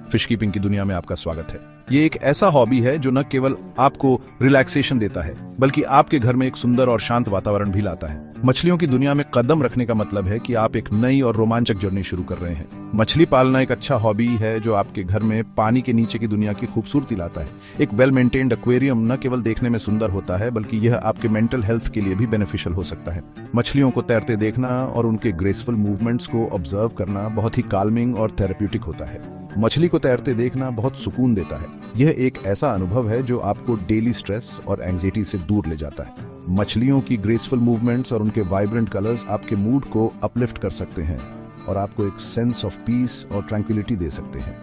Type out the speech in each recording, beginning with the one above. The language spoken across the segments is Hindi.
फिश कीपिंग की दुनिया में आपका स्वागत है। ये एक ऐसा हॉबी है जो न केवल आपको रिलैक्सेशन देता है बल्कि आपके घर में एक सुंदर और शांत वातावरण भी लाता है। मछलियों की दुनिया में कदम रखने का मतलब है कि आप एक नई और रोमांचक जर्नी शुरू कर रहे हैं। मछली पालना एक अच्छा हॉबी है जो आपके घर में पानी के नीचे की दुनिया की खूबसूरती लाता है। एक वेल मेंटेन्ड एक्वेरियम न केवल देखने में सुंदर होता है बल्कि यह आपके मेंटल हेल्थ के लिए भी बेनिफिशियल हो सकता है। मछलियों को तैरते देखना और उनके ग्रेसफुल मूवमेंट्स को ऑब्जर्व करना बहुत ही काल्मिंग और थेरेप्यूटिक होता है। मछली को तैरते देखना बहुत सुकून देता है। यह एक ऐसा अनुभव है जो आपको डेली स्ट्रेस और एंग्जाइटी से दूर ले जाता है। मछलियों की ग्रेसफुल मूवमेंट्स और उनके वाइब्रेंट कलर्स आपके मूड को अपलिफ्ट कर सकते हैं और आपको एक सेंस ऑफ पीस और ट्रैंक्विलिटी दे सकते हैं।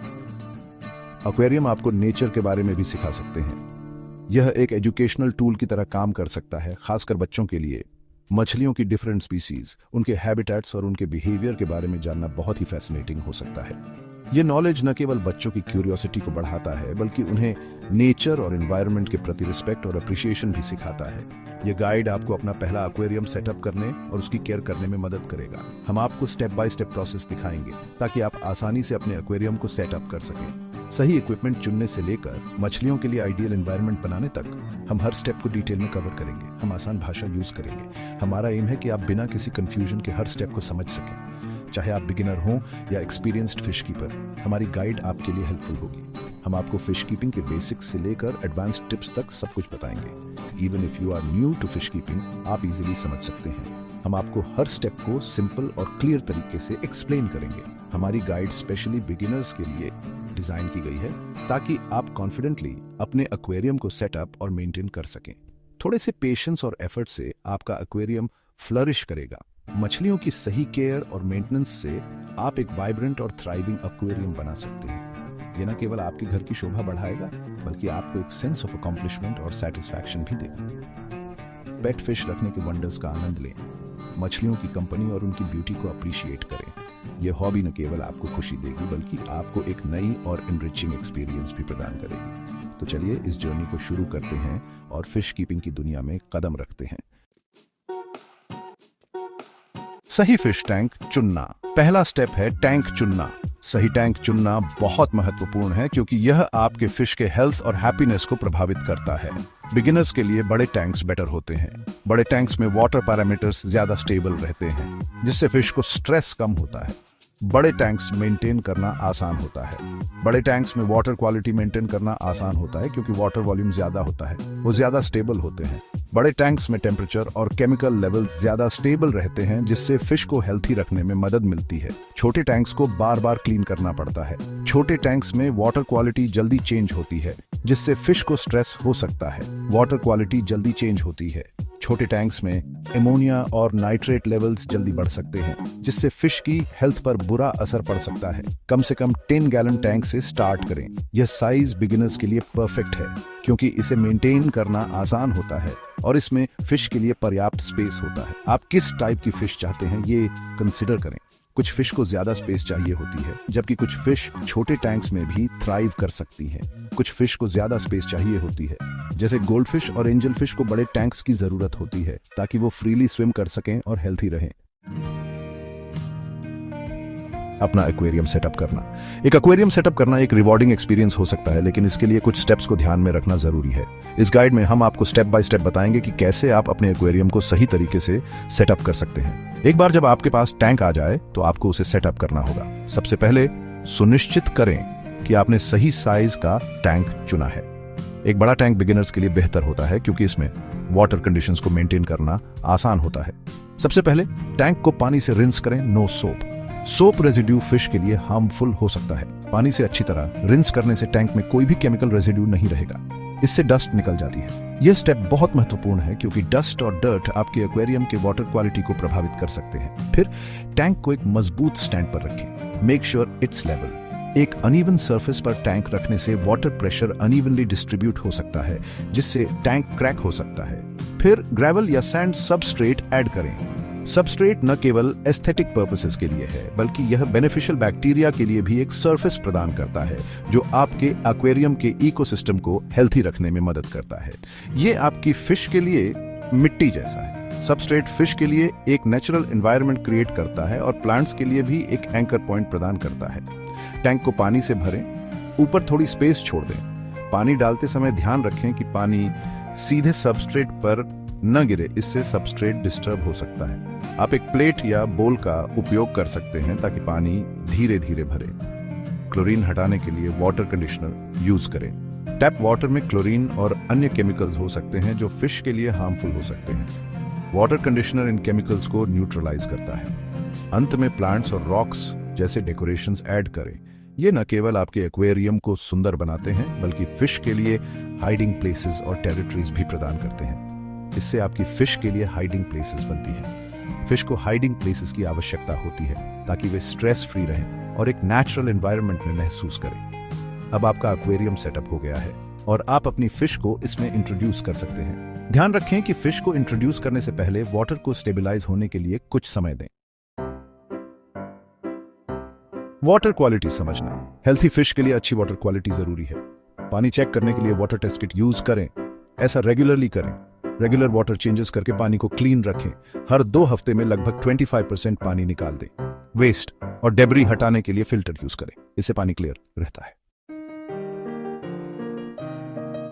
एक्वेरियम आपको नेचर के बारे में भी सिखा सकते हैं। यह एक एजुकेशनल टूल की तरह काम कर सकता है, खासकर बच्चों के लिए। मछलियों की डिफरेंट स्पीसीज, उनके हैबिटेट्स और उनके बिहेवियर के बारे में जानना बहुत ही फैसिनेटिंग हो सकता है। ये नॉलेज न केवल बच्चों की क्यूरियोसिटी को बढ़ाता है बल्कि उन्हें नेचर और एनवायरनमेंट के प्रति रिस्पेक्ट और अप्रिशिएशन भी सिखाता है। ये गाइड आपको अपना पहला एक्वेरियम सेटअप करने और उसकी केयर करने में मदद करेगा। हम आपको स्टेप बाय स्टेप प्रोसेस दिखाएंगे ताकि आप आसानी से अपने एक्वेरियम को सेटअप कर सकें। सही इक्विपमेंट चुनने से लेकर मछलियों के लिए आइडियल एनवायरनमेंट बनाने तक हम हर स्टेप को डिटेल में कवर करेंगे। हम आसान भाषा यूज करेंगे। हमारा एम है कि आप बिना किसी कंफ्यूजन के हर स्टेप को समझ सकें। चाहे आप बिगिनर हों या एक्सपीरियंस्ड फिश कीपर, हमारी गाइड आपके लिए हेल्पफुल होगी। हम आपको फिश कीपिंग के बेसिक्स से लेकर एडवांस्ड टिप्स तक सब कुछ बताएंगे। Even if you are new to fish keeping, आप इजीली समझ सकते हैं। हम आपको हर स्टेप को सिंपल और क्लियर तरीके से एक्सप्लेन करेंगे। हमारी गाइड स्पेशली बिगिनर्स के लिए डिजाइन की गई है ताकि आप कॉन्फिडेंटली अपने एक्वेरियम को सेटअप और मेंटेन कर सकें। थोड़े से पेशेंस और एफर्ट से आपका एक्वेरियम फ्लरिश करेगा। मछलियों की सही केयर और मेंटेनेंस से आप एक वाइब्रेंट और थ्राइविंग एक्वेरियम बना सकते हैं। यह न केवल आपके घर की शोभा बढ़ाएगा बल्कि आपको एक सेंस ऑफ अकॉम्प्लिशमेंट और सेटिस्फैक्शन भी देगा। पेट फिश रखने के वंडर्स का आनंद लें। मछलियों की कंपनी और उनकी ब्यूटी को अप्रिशिएट करें। यह हॉबी न केवल आपको खुशी देगी बल्कि आपको एक नई और एनरिचिंग एक्सपीरियंस भी प्रदान करेगी। तो चलिए इस जर्नी को शुरू करते हैं और फिश कीपिंग की दुनिया में कदम रखते हैं। सही फिश टैंक चुनना। पहला स्टेप है टैंक चुनना। सही टैंक चुनना बहुत महत्वपूर्ण है क्योंकि यह आपके फिश के हेल्थ और हैप्पीनेस को प्रभावित करता है। बिगिनर्स के लिए बड़े टैंक्स बेटर होते हैं। बड़े टैंक्स में वाटर पैरामीटर्स ज्यादा स्टेबल रहते हैं जिससे फिश को स्ट्रेस कम होता है। बड़े टैंक्स मेंटेन करना आसान होता है। बड़े टैंक्स में वाटर क्वालिटी मेंटेन करना आसान होता है क्योंकि वाटर वॉल्यूम ज्यादा होता है, वो ज्यादा स्टेबल होते हैं। बड़े टैंक्स में टेम्परेचर और केमिकल लेवल्स ज्यादा स्टेबल रहते हैं जिससे फिश को हेल्थी रखने में मदद मिलती है। छोटे टैंक्स को बार बार क्लीन करना पड़ता है। छोटे टैंक्स में वाटर क्वालिटी जल्दी चेंज होती है जिससे फिश को स्ट्रेस हो सकता है। वाटर क्वालिटी जल्दी चेंज होती है। छोटे टैंक्स में एमोनिया और नाइट्रेट लेवल्स जल्दी बढ़ सकते हैं जिससे फिश की हेल्थ पर बुरा असर पड़ सकता है। कम से कम 10 गैलन टैंक से स्टार्ट करें। यह साइज बिगिनर्स के लिए परफेक्ट है क्योंकि इसे मेंटेन करना आसान होता है और इसमें फिश के लिए पर्याप्त स्पेस होता है। आप किस टाइप की फिश चाहते हैं ये कंसिडर करें। कुछ फिश को ज्यादा स्पेस चाहिए होती है जबकि कुछ फिश छोटे टैंक्स में भी थ्राइव कर सकती हैं। कुछ फिश को ज्यादा स्पेस चाहिए होती है जैसे गोल्ड फिश और एंजल फिश को बड़े टैंक्स की जरूरत होती है ताकि वो फ्रीली स्विम कर सकें और हेल्थी रहें। अपना एक्वेरियम सेटअप करना। एक एक्वेरियम सेटअप करना एक रिवॉर्डिंग एक्सपीरियंस हो सकता है लेकिन इसके लिए कुछ स्टेप्स को ध्यान में रखना जरूरी है। इस गाइड में हम आपको स्टेप बाय स्टेप बताएंगे कि कैसे आप अपने एक्वेरियम को सही तरीके से सेटअप कर सकते हैं। एक बार जब आपके पास टैंक आ जाए तो आपको उसे सेटअप करना होगा। सबसे पहले सुनिश्चित करें कि आपने सही साइज का टैंक चुना है। एक बड़ा टैंक बिगिनर्स के लिए बेहतर होता है क्योंकि इसमें वाटर कंडीशंस को मेंटेन करना आसान होता है। सबसे पहले टैंक को पानी से रिंस करें। No soap. Soap residue fish के लिए हार्मफुल हो सकता है। पानी से अच्छी तरह रिंस करने से टैंक में कोई भी केमिकल रेजिड्यू नहीं रहेगा। इससे डस्ट निकल जाती है। यह स्टेप बहुत महत्वपूर्ण है क्योंकि डस्ट और डर्ट आपके एक्वेरियम के वाटर क्वालिटी को प्रभावित कर सकते हैं। फिर टैंक को एक मजबूत स्टैंड पर रखें। Make sure it's level. एक अनइवन सरफेस पर टैंक रखने से वाटर प्रेशर अनइवनली डिस्ट्रीब्यूट हो सकता है जिससे टैंक क्रैक हो सकता है। फिर ग्रेवल या सैंड सबस्ट्रेट ऐड करें। सबस्ट्रेट न केवल एस्थेटिक पर्पसेस के लिए है बल्कि यह बेनिफिशियल बैक्टीरिया के लिए भी एक सरफेस प्रदान करता है जो आपके एक्वेरियम के इकोसिस्टम को हेल्थी रखने में मदद करता है। ये आपकी फिश के लिए मिट्टी जैसा है। सबस्ट्रेट फिश के लिए एक नेचुरल एनवायरनमेंट क्रिएट करता है और प्लांट्स के लिए भी एक एंकर पॉइंट प्रदान करता है। टैंक को पानी से भरें। ऊपर थोड़ी स्पेस छोड़ दें। पानी डालते समय ध्यान रखें कि पानी सीधे सबस्ट्रेट पर न गिरे, इससे सबस्ट्रेट डिस्टर्ब हो सकता है। आप एक प्लेट या बोल का उपयोग कर सकते हैं ताकि पानी धीरे धीरे भरे। क्लोरीन हटाने के लिए वाटर कंडीशनर यूज करें। टैप वाटर में क्लोरीन और अन्य केमिकल्स हो सकते हैं जो फिश के लिए हार्मफुल हो सकते हैं। वाटर कंडीशनर इन केमिकल्स को न्यूट्रलाइज करता है। अंत में प्लांट्स और रॉक्स जैसे डेकोरेशंस ऐड करें। ये न केवल आपके एक्वेरियम को सुंदर बनाते हैं बल्कि फिश के लिए हाइडिंग प्लेसेस और टेरिटरीज भी प्रदान करते हैं। इससे आपकी फिश के लिए हाइडिंग प्लेसेस बनती है। फिश को हाइडिंग प्लेसेस की आवश्यकता होती है ताकि वे स्ट्रेस फ्री रहें और एक नेचुरल एनवायरनमेंट में महसूस करें। अब आपका एक्वेरियम सेटअप हो गया है और आप अपनी फिश को इसमें इंट्रोड्यूस कर सकते हैं। ध्यान रखें कि फिश को इंट्रोड्यूस करने से पहले वाटर को स्टेबलाइज होने के लिए कुछ समय दें। वाटर क्वालिटी समझना। हेल्थी फिश के लिए अच्छी वाटर क्वालिटी जरूरी है। पानी चेक करने के लिए वाटर टेस्ट किट यूज करें। ऐसा रेगुलरली करें। रेगुलर वाटर चेंजेस करके पानी को क्लीन रखें। हर 2 हफ्ते में लगभग 25% पानी निकाल दें। वेस्ट और डेब्री हटाने के लिए फिल्टर यूज करें। इससे पानी क्लियर रहता है।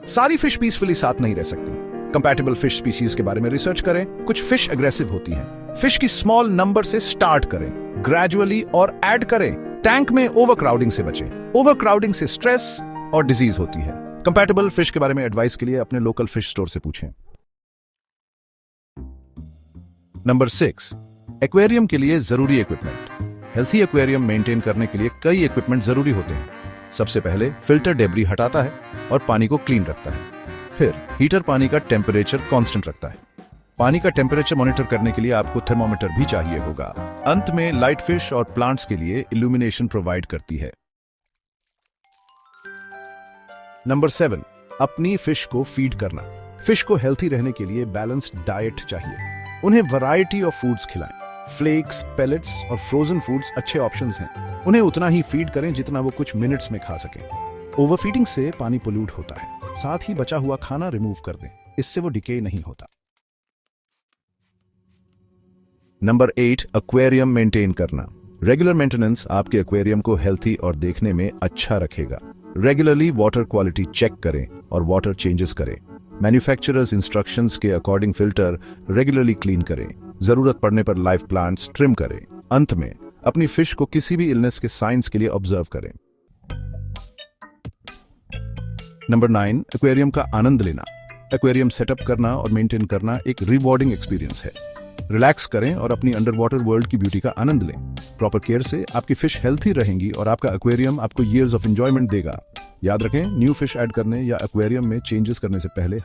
सारी फिश पीसफुली साथ नहीं रह सकती। कंपैटिबल फिश स्पीशीज के बारे में रिसर्च करें। कुछ फिश अग्रेसिव होती हैं। फिश की स्मॉल नंबर से स्टार्ट करें, ग्रेजुअली और ऐड करें। टैंक में ओवरक्राउडिंग से बचें। ओवरक्राउडिंग से स्ट्रेस और डिजीज होती है। कंपैटिबल फिश के बारे में एडवाइस के लिए अपने लोकल फिश स्टोर से पूछें। नंबर 6, एक्वेरियम के लिए जरूरी इक्विपमेंट। हेल्थी एक्वेरियम मेंटेन करने के लिए कई इक्विपमेंट जरूरी होते हैं। सबसे पहले फिल्टर डेब्री हटाता है और पानी को क्लीन रखता है। फिर हीटर पानी का टेम्परेचर कांस्टेंट रखता है। पानी का टेम्परेचर मॉनिटर करने के लिए आपको थर्मोमीटर भी चाहिए होगा। अंत में लाइट फिश और प्लांट्स के लिए इल्यूमिनेशन प्रोवाइड करती है। नंबर 7, अपनी फिश को फीड करना। फिश को हेल्थी रहने के लिए बैलेंस्ड डाइट चाहिए। उन्हें वैरायटी ऑफ फूड्स खिलाएं। फ्लेक्स, पेलेट्स और फ्रोजन फूड्स अच्छे ऑप्शंस हैं। उन्हें उतना ही फीड करें जितना वो कुछ मिनट्स में खा सकें। ओवरफीडिंग से पानी पोल्यूट होता है। साथ ही बचा हुआ खाना रिमूव कर दें, इससे वो डिके नहीं होता। नंबर 8, एक्वेरियम मेंटेन करना। रेगुलर मेंटेनेंस आपके एक्वेरियम को हेल्थी और देखने में अच्छा रखेगा। रेगुलरली वाटर क्वालिटी चेक करें और वाटर चेंजेस करें। मैन्युफैक्चरर्स इंस्ट्रक्शंस के अकॉर्डिंग फिल्टर रेगुलरली क्लीन करें। जरूरत पड़ने पर लाइव प्लांट्स ट्रिम करें। अंत में अपनी फिश को किसी भी इलनेस के साइंस के लिए ऑब्जर्व करें। नंबर 9, एक्वेरियम का आनंद लेना। एक्वेरियम सेटअप करना और मेंटेन करना एक रिवॉर्डिंग एक्सपीरियंस है। रिलैक्स करें और अपनी अंडर वाटर वर्ल्ड की ब्यूटी का आनंद लें। प्रॉपर केयर से आपकी फिश हेल्थी रहेंगी और आपका एक्वेरियम आपको ईयर्स ऑफ एंजॉयमेंट देगा। याद रखें, न्यू फिश ऐड करने या एक्वेरियम में चेंजेस करने से पहले